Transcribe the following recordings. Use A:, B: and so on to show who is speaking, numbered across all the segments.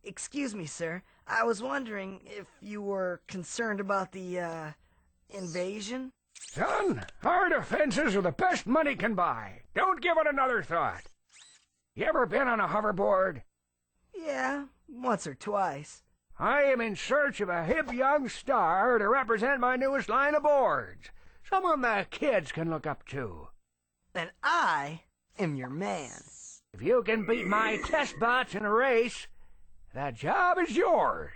A: Excuse me, sir. I was wondering if you were concerned about the, invasion?
B: Son, our defenses are the best money can buy. Don't give it another thought. You ever been on a hoverboard?
A: Yeah, once or twice.
B: I am in search of a hip young star to represent my newest line of boards. Someone the kids can look up to.
A: And I am your man.
B: If you can beat my test bots in a race, that job is yours.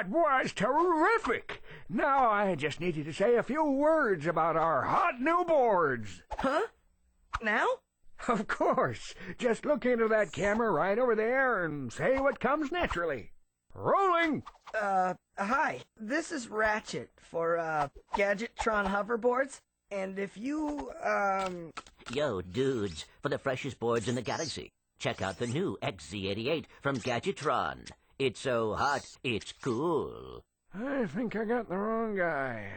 B: was terrific! Now I just need you to say a few words about our hot new boards.
A: Huh? Now?
B: Of course. Just look into that camera right over there and say what comes naturally. Rolling!
A: Hi. This is Ratchet for, Gadgetron hoverboards. And if you,
C: Yo, dudes, for the freshest boards in the galaxy, check out the new XZ88 from Gadgetron. It's so hot, it's cool.
B: I think I got the wrong guy.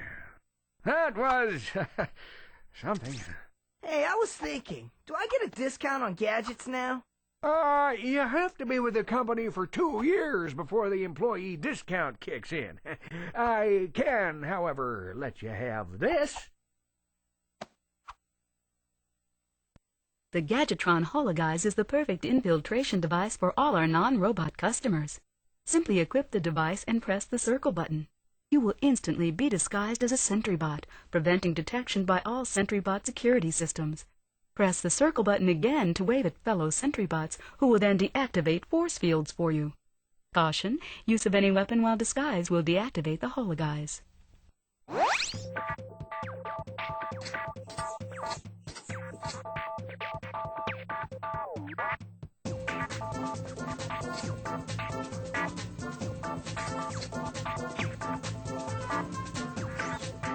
B: That was something.
A: Hey, I was thinking, do I get a discount on gadgets now?
B: You have to be with the company for 2 years before the employee discount kicks in. I can, however, let you have this.
D: The Gadgetron Hologuise is the perfect infiltration device for all our non-robot customers. Simply equip the device and press the circle button. You will instantly be disguised as a SentryBot, preventing detection by all SentryBot security systems. Press the circle button again to wave at fellow SentryBots, who will then deactivate force fields for you. Caution, use of any weapon while disguised will deactivate the Hologuise.